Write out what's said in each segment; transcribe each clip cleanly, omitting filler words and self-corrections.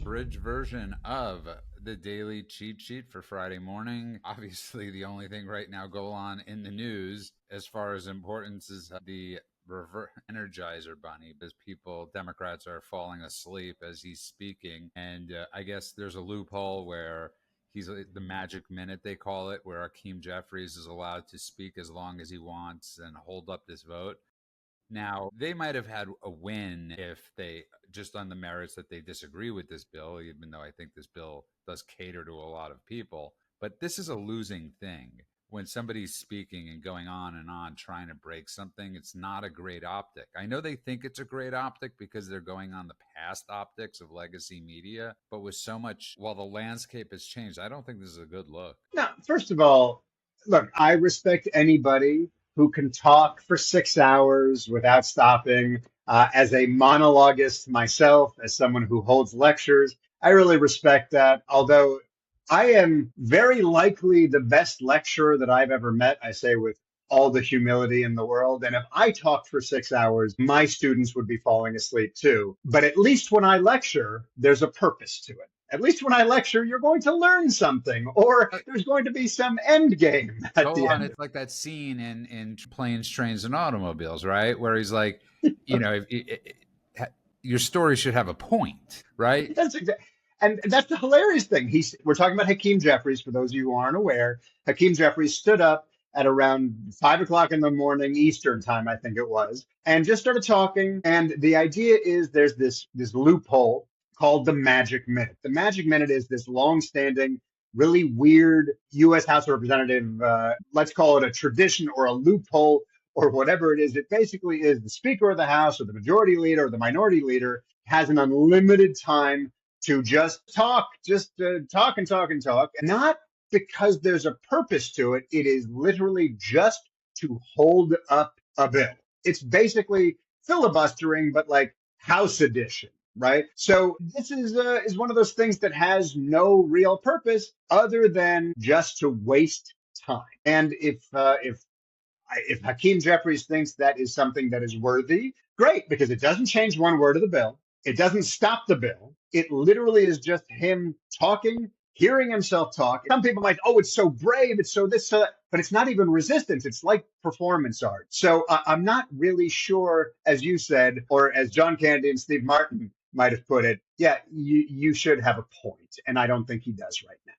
abridged version of the daily cheat sheet for Friday morning. Obviously, the only thing right now going on in the news as far as importance is the Energizer Bunny, because Democrats are falling asleep as he's speaking. And I guess there's a loophole where he's the Magic Minute, they call it, where Hakeem Jeffries is allowed to speak as long as he wants and hold up this vote. Now, they might have had a win if they just on the merits that they disagree with this bill, even though I think this bill does cater to a lot of people. But this is a losing thing. When somebody's speaking and going on and on trying to break something, it's not a great optic. I know they think it's a great optic because they're going on the past optics of legacy media, but with so much, while the landscape has changed, I don't think this is a good look. Now, first of all, look, I respect anybody who can talk for 6 hours without stopping. As a monologuist myself, as someone who holds lectures, I really respect that. Although I am very likely the best lecturer that I've ever met, I say with all the humility in the world. And if I talked for 6 hours, my students would be falling asleep too. But at least when I lecture, there's a purpose to it. At least when I lecture, you're going to learn something, or there's going to be some end game at the end. It's like that scene in Planes, Trains, and Automobiles, right? Where he's like, your story should have a point, right? That's exactly. And that's the hilarious thing. We're talking about Hakeem Jeffries. For those of you who aren't aware, Hakeem Jeffries stood up at around 5 o'clock in the morning Eastern time, I think it was, and just started talking. And the idea is there's this loophole called the Magic Minute. The Magic Minute is this long-standing, really weird U.S. House of Representative, let's call it a tradition or a loophole or whatever it is. It basically is the Speaker of the House or the Majority Leader or the Minority Leader has an unlimited time to just talk, talk and talk and talk. And not because there's a purpose to it. It is literally just to hold up a bill. It's basically filibustering, but like House edition. Right. So this is one of those things that has no real purpose other than just to waste time. And if Hakeem Jeffries thinks that is something that is worthy, great, because it doesn't change one word of the bill. It doesn't stop the bill. It literally is just him talking, hearing himself talk. Some people might, oh, it's so brave, it's so this, so that, but it's not even resistance. It's like performance art. So I'm not really sure, as you said, or as John Candy and Steve Martin might have put it, yeah, you should have a point. And I don't think he does right now.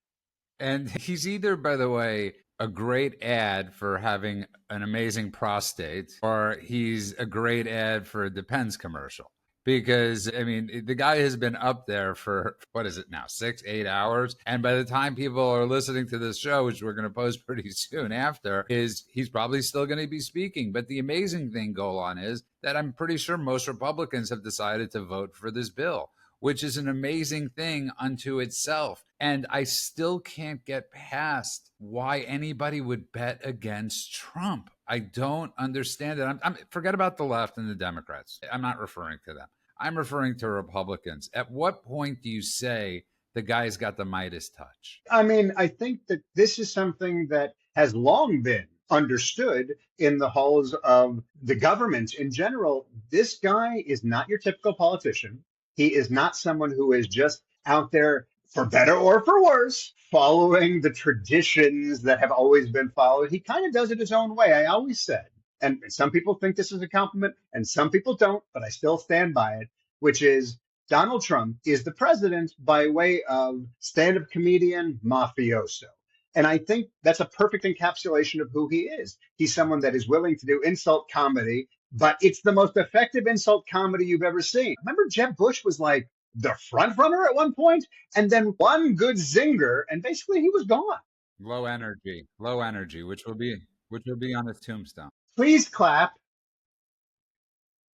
And he's either, by the way, a great ad for having an amazing prostate, or he's a great ad for a Depends commercial. Because, I mean, the guy has been up there for, what is it now, 6-8 hours? And by the time people are listening to this show, which we're going to post pretty soon after, he's probably still going to be speaking. But the amazing thing, Golan, is that I'm pretty sure most Republicans have decided to vote for this bill, which is an amazing thing unto itself. And I still can't get past why anybody would bet against Trump. I don't understand it. Forget about the left and the Democrats. I'm not referring to them. I'm referring to Republicans. At what point do you say the guy's got the Midas touch? I mean, I think that this is something that has long been understood in the halls of the government in general. This guy is not your typical politician. He is not someone who is just out there, for better or for worse, following the traditions that have always been followed. He kind of does it his own way. I always said, and some people think this is a compliment and some people don't, but I still stand by it, which is Donald Trump is the president by way of stand-up comedian mafioso. And I think that's a perfect encapsulation of who he is. He's someone that is willing to do insult comedy, but it's the most effective insult comedy you've ever seen. Remember, Jeb Bush was like the front runner at one point, and then one good zinger, and basically he was gone. Low energy, which will be on his tombstone. Please clap.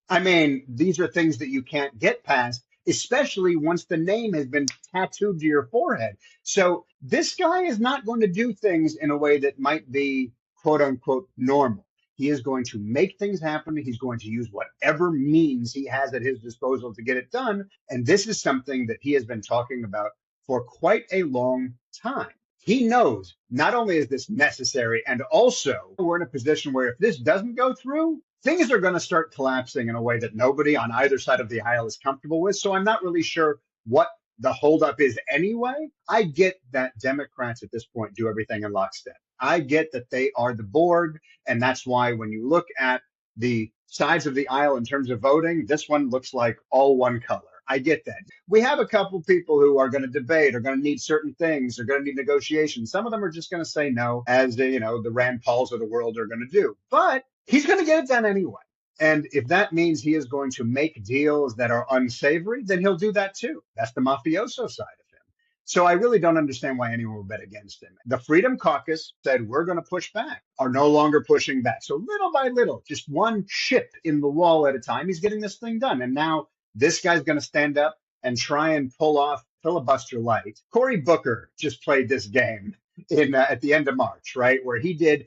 I mean, these are things that you can't get past, especially once the name has been tattooed to your forehead. So this guy is not going to do things in a way that might be quote unquote normal. He is going to make things happen. He's going to use whatever means he has at his disposal to get it done. And this is something that he has been talking about for quite a long time. He knows not only is this necessary, and also we're in a position where if this doesn't go through, things are going to start collapsing in a way that nobody on either side of the aisle is comfortable with. So I'm not really sure what the holdup is anyway. I get that Democrats at this point do everything in lockstep. I get that they are the board, and that's why when you look at the sides of the aisle in terms of voting, this one looks like all one color. I get that. We have a couple people who are going to debate, are going to need certain things, are going to need negotiations. Some of them are just going to say no, as the Rand Pauls of the world are going to do. But he's going to get it done anyway. And if that means he is going to make deals that are unsavory, then he'll do that too. That's the mafioso side of him. So I really don't understand why anyone would bet against him. The Freedom Caucus said, we're going to push back, are no longer pushing back. So little by little, just one chip in the wall at a time, he's getting this thing done. And now this guy's going to stand up and try and pull off filibuster light. Cory Booker just played this game at the end of March, right, where he did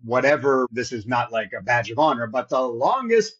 whatever. This is not like a badge of honor, but the longest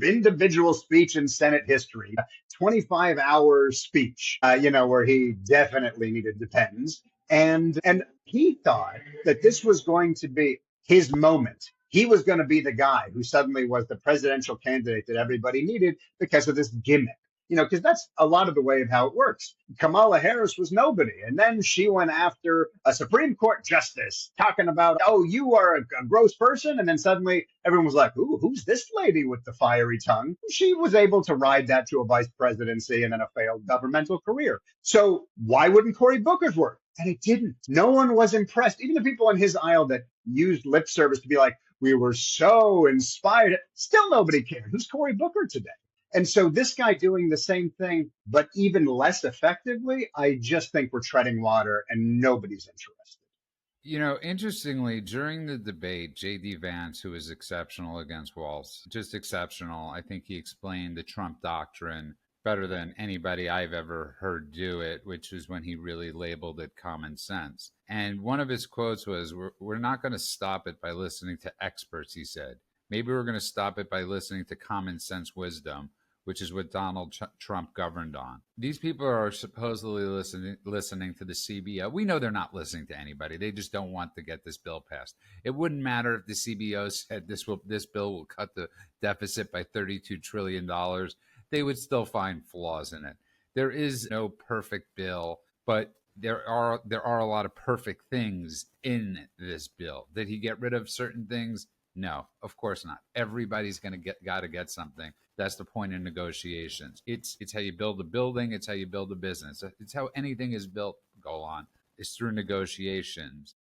individual speech in Senate history, 25-hour speech, where he definitely needed the pens. And he thought that this was going to be his moment. He was going to be the guy who suddenly was the presidential candidate that everybody needed because of this gimmick. Because that's a lot of the way of how it works. Kamala Harris was nobody. And then she went after a Supreme Court justice talking about, oh, you are a gross person. And then suddenly everyone was like, ooh, who's this lady with the fiery tongue? She was able to ride that to a vice presidency and then a failed governmental career. So why wouldn't Cory Booker's work? And it didn't. No one was impressed. Even the people in his aisle that used lip service to be like, we were so inspired. Still nobody cared. Who's Cory Booker today? And so this guy doing the same thing, but even less effectively, I just think we're treading water and nobody's interested. Interestingly, during the debate, J.D. Vance, who is exceptional against Walz, just exceptional. I think he explained the Trump doctrine better than anybody I've ever heard do it, which was when he really labeled it common sense. And one of his quotes was, we're not going to stop it by listening to experts, he said. Maybe we're going to stop it by listening to common sense wisdom, which is what Donald Trump governed on. These people are supposedly listening to the CBO. We know they're not listening to anybody. They just don't want to get this bill passed. It wouldn't matter if the CBO said this bill will cut the deficit by $32 trillion. They would still find flaws in it. There is no perfect bill, but there are a lot of perfect things in this bill. Did he get rid of certain things? No, of course not. Everybody's got to get something. That's the point in negotiations. It's how you build a building. It's how you build a business. It's how anything is built. Go on. It's through negotiations.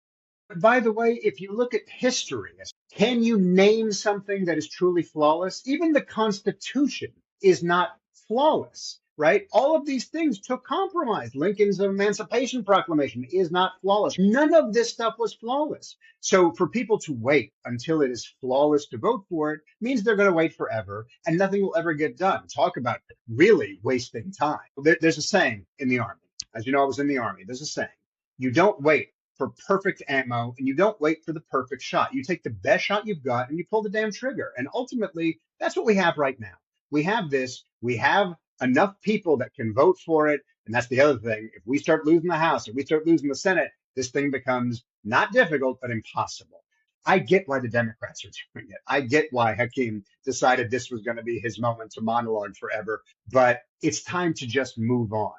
By the way, if you look at history, can you name something that is truly flawless? Even the Constitution is not flawless, right? All of these things took compromise. Lincoln's Emancipation Proclamation is not flawless. None of this stuff was flawless. So for people to wait until it is flawless to vote for it means they're going to wait forever and nothing will ever get done. Talk about really wasting time. There's a saying in the Army. As you know, I was in the Army. There's a saying. You don't wait for perfect ammo and you don't wait for the perfect shot. You take the best shot you've got and you pull the damn trigger. And ultimately, that's what we have right now. We have this. We have enough people that can vote for it. And that's the other thing. If we start losing the House, if we start losing the Senate, this thing becomes not difficult, but impossible. I get why the Democrats are doing it. I get why Hakeem decided this was going to be his moment to monologue forever. But it's time to just move on.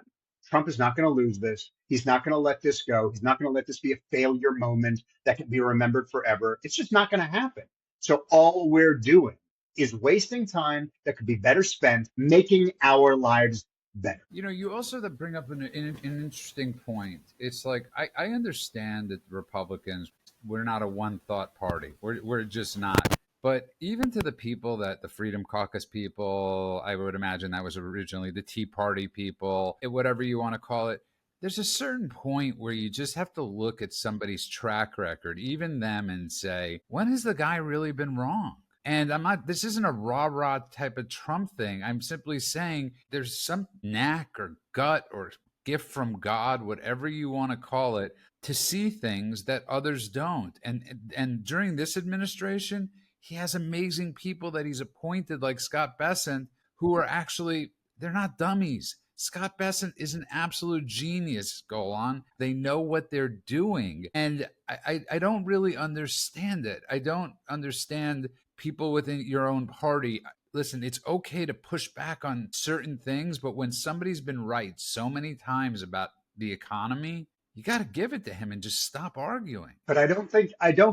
Trump is not going to lose this. He's not going to let this go. He's not going to let this be a failure moment that can be remembered forever. It's just not going to happen. So all we're doing is wasting time that could be better spent making our lives better. You also bring up an interesting point. It's like, I understand that the Republicans, we're not a one thought party. We're just not. But even to the people the Freedom Caucus people, I would imagine that was originally the Tea Party people, whatever you want to call it, there's a certain point where you just have to look at somebody's track record, even them, and say, when has the guy really been wrong? And this isn't a rah-rah type of Trump thing. I'm simply saying there's some knack or gut or gift from God, whatever you want to call it, to see things that others don't. And during this administration, he has amazing people that he's appointed, like Scott Bessent, who are actually, they're not dummies. Scott Bessent is an absolute genius, Golan. They know what they're doing. And I don't really understand it. I don't understand people within your own party. listen, it's okay to push back on certain things, but when somebody's been right so many times about the economy, you got to give it to him and just stop arguing. But I don't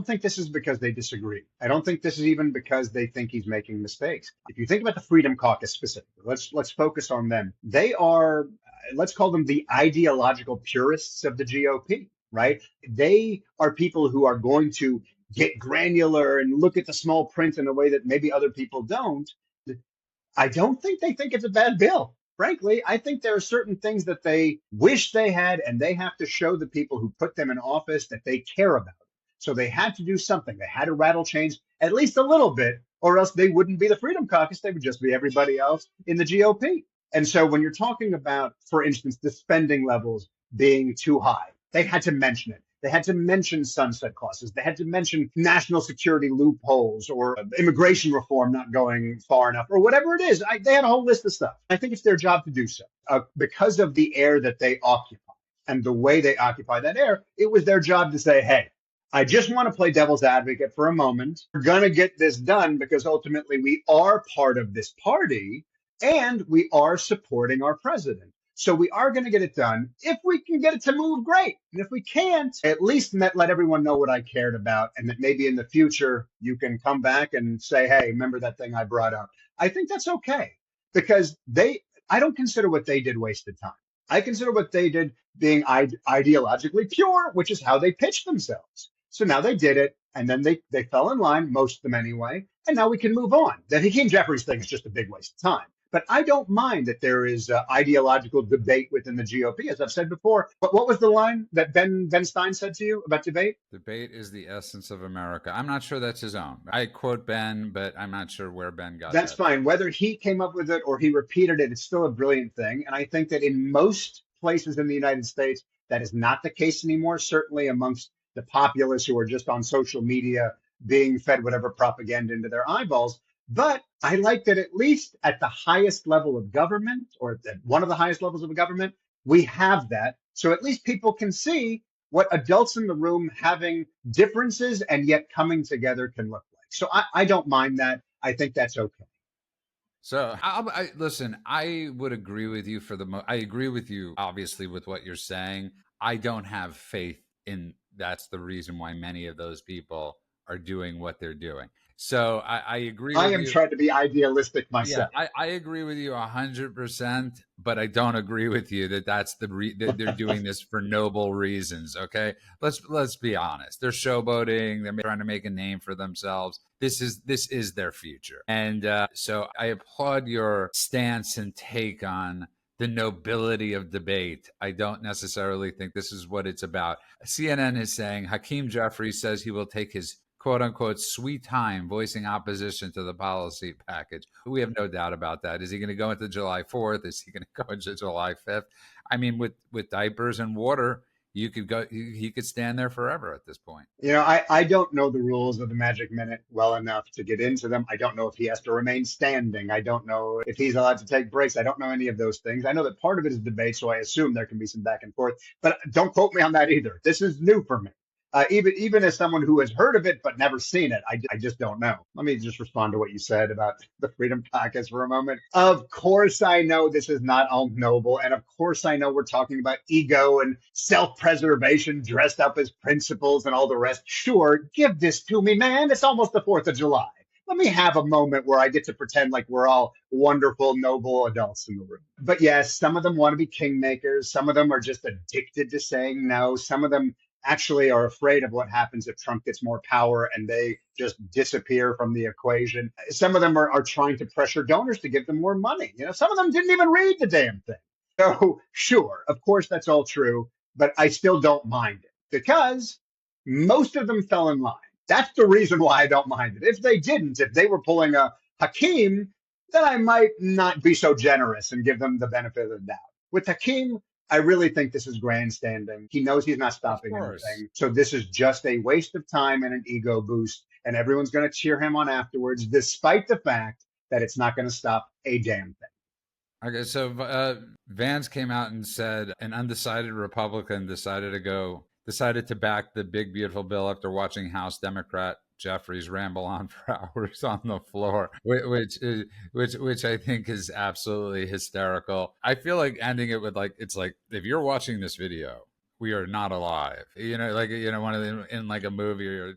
think this is because they disagree. I don't think this is even because they think he's making mistakes. If you think about the Freedom Caucus specifically, let's focus on them. They are, let's call them the ideological purists of the GOP, right? They are people who are going to get granular and look at the small print in a way that maybe other people don't. I don't think they think it's a bad bill. Frankly, I think there are certain things that they wish they had, and they have to show the people who put them in office that they care about. So they had to do something. They had to rattle change at least a little bit, or else they wouldn't be the Freedom Caucus. They would just be everybody else in the GOP. And so when you're talking about, for instance, the spending levels being too high, they had to mention it. They had to mention sunset clauses. They had to mention national security loopholes or immigration reform not going far enough or whatever it is. They had a whole list of stuff. I think it's their job to do so because of the air that they occupy and the way they occupy that air. It was their job to say, hey, I just want to play devil's advocate for a moment. We're going to get this done because ultimately we are part of this party and we are supporting our president. So we are going to get it done. If we can get it to move, great. And if we can't, at least let everyone know what I cared about and that maybe in the future you can come back and say, hey, remember that thing I brought up. I think that's okay because I don't consider what they did wasted time. I consider what they did being ideologically pure, which is how they pitched themselves. So now they did it, and then they fell in line, most of them anyway, and now we can move on. The Hakeem Jeffries thing is just a big waste of time. But I don't mind that there is ideological debate within the GOP, as I've said before. But what was the line that Ben Stein said to you about debate? Debate is the essence of America. I'm not sure that's his own. I quote Ben, but I'm not sure where Ben got That's that. fine. Whether he came up with it or he repeated it, it's still a brilliant thing. And I think that in most places in the United States, that is not the case anymore, certainly amongst the populace who are just on social media being fed whatever propaganda into their eyeballs. But I like that at least at the highest level of government, or at one of the highest levels of government, we have that. So at least people can see what adults in the room having differences and yet coming together can look like. So I don't mind that. I think that's okay. So, listen, I would agree with you I agree with you, obviously, with what you're saying. I don't have faith in that's the reason why many of those people are doing what they're doing. So, I agree I with am you. trying to be idealistic Yeah, myself. I agree with you 100%, but I don't agree with you that that they're doing this for noble reasons. Okay, let's be honest. They're showboating. They're trying to make a name for themselves. This is their future, and so I applaud your stance and take on the nobility of debate. I don't necessarily think this is what it's about. CNN is saying Hakeem Jeffries says he will take his quote unquote sweet time voicing opposition to the policy package. We have no doubt about that. Is he going to go into July 4th? Is he going to go into July 5th? I mean, with diapers and water, you could go, he could stand there forever at this point. I don't know the rules of the Magic Minute well enough to get into them. I don't know if he has to remain standing. I don't know if he's allowed to take breaks. I don't know any of those things. I know that part of it is debate, so I assume there can be some back and forth. But don't quote me on that either. This is new for me. Even as someone who has heard of it but never seen it, I just don't know. Let me just respond to what you said about the Freedom Caucus for a moment. Of course, I know this is not all noble, and of course, I know we're talking about ego and self-preservation dressed up as principles and all the rest. Sure, give this to me, man. It's almost the 4th of July. Let me have a moment where I get to pretend like we're all wonderful, noble adults in the room. But yes, some of them want to be kingmakers. Some of them are just addicted to saying no. Some of them actually are afraid of what happens if Trump gets more power and they just disappear from the equation. Some of them are trying to pressure donors to give them more money. Some of them didn't even read the damn thing. So sure, of course that's all true, but I still don't mind it because most of them fell in line. That's the reason why I don't mind it. If they didn't, if they were pulling a Hakeem, then I might not be so generous and give them the benefit of the doubt. With Hakeem, I really think this is grandstanding. He knows he's not Of stopping course. anything. So this is just a waste of time and an ego boost. And everyone's going to cheer him on afterwards, despite the fact that it's not going to stop a damn thing. Okay, so Vance came out and said an undecided Republican decided to back the big beautiful bill after watching House Democrat Jeffries ramble on for hours on the floor, which I think is absolutely hysterical. I feel like ending it with like, it's like, if you're watching this video, we are not alive. One of them in like a movie, or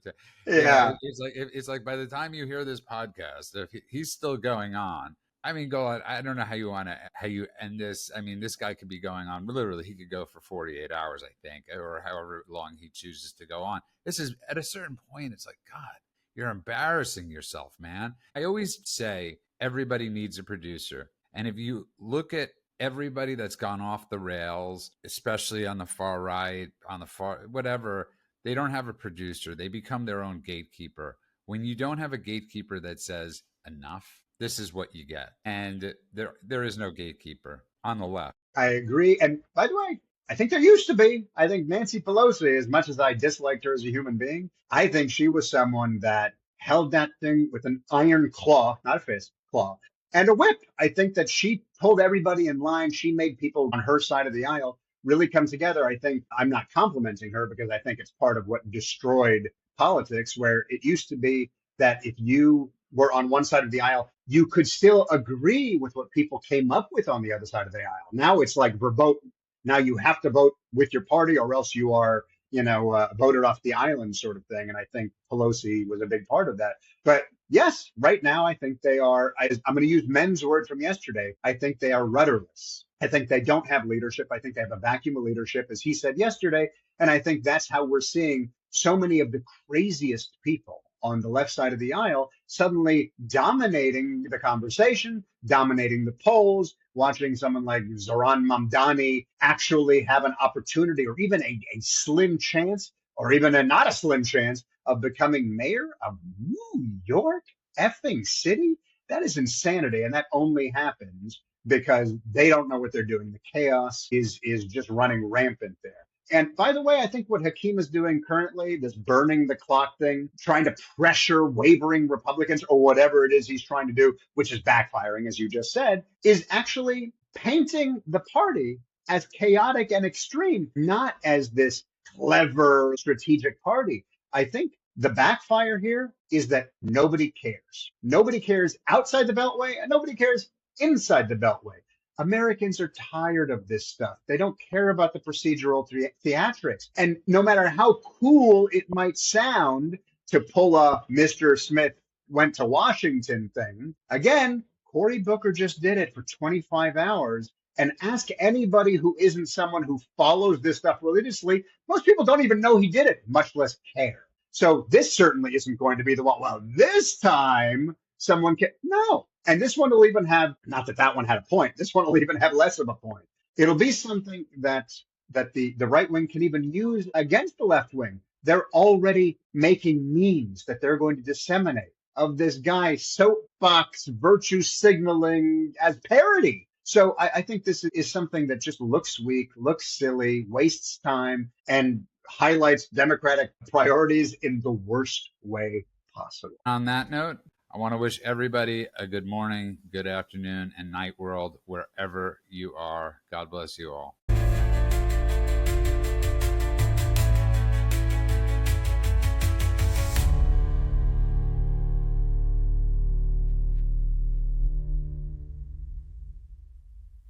Yeah. it's like by the time you hear this podcast, if he's still going on, I mean, go on. I don't know how you end this. I mean, this guy could be going on. Literally, he could go for 48 hours, I think, or however long he chooses to go on. This is at a certain point, it's like, God, you're embarrassing yourself, man. I always say everybody needs a producer. And if you look at everybody that's gone off the rails, especially on the far right, on the far, whatever, they don't have a producer. They become their own gatekeeper. When you don't have a gatekeeper that says enough, this is what you get. And there is no gatekeeper on the left. I agree. And by the way, I think there used to be. I think Nancy Pelosi, as much as I disliked her as a human being, I think she was someone that held that thing with an iron claw, not a fist, claw, and a whip. I think that she pulled everybody in line. She made people on her side of the aisle really come together. I think I'm not complimenting her because I think it's part of what destroyed politics, where it used to be that if you were on one side of the aisle, you could still agree with what people came up with on the other side of the aisle. Now it's like verboten. Now you have to vote with your party or else you are, voted off the island sort of thing. And I think Pelosi was a big part of that. But yes, right now I think they are, I'm going to use Men's word from yesterday. I think they are rudderless. I think they don't have leadership. I think they have a vacuum of leadership, as he said yesterday. And I think that's how we're seeing so many of the craziest people on the left side of the aisle suddenly dominating the conversation, dominating the polls, watching someone like Zoran Mamdani actually have an opportunity or even a slim chance or even a not a slim chance of becoming mayor of New York effing city. That is insanity. And that only happens because they don't know what they're doing. The chaos is just running rampant there. And by the way, I think what Hakeem is doing currently, this burning the clock thing, trying to pressure wavering Republicans or whatever it is he's trying to do, which is backfiring, as you just said, is actually painting the party as chaotic and extreme, not as this clever strategic party. I think the backfire here is that nobody cares. Nobody cares outside the Beltway and nobody cares inside the Beltway. Americans are tired of this stuff. They don't care about the procedural theatrics. And no matter how cool it might sound to pull a Mr. Smith went to Washington thing, again, Cory Booker just did it for 25 hours. And ask anybody who isn't someone who follows this stuff religiously, most people don't even know he did it, much less care. So this certainly isn't going to be the one. Well, this time someone can. No. And this one will even have, not that that one had a point, this one will even have less of a point. It'll be something that the right wing can even use against the left wing. They're already making memes that they're going to disseminate of this guy soapbox virtue signaling as parody. So I think this is something that just looks weak, looks silly, wastes time, and highlights Democratic priorities in the worst way possible. On that note, I want to wish everybody a good morning, good afternoon, and night world wherever you are. God bless you all.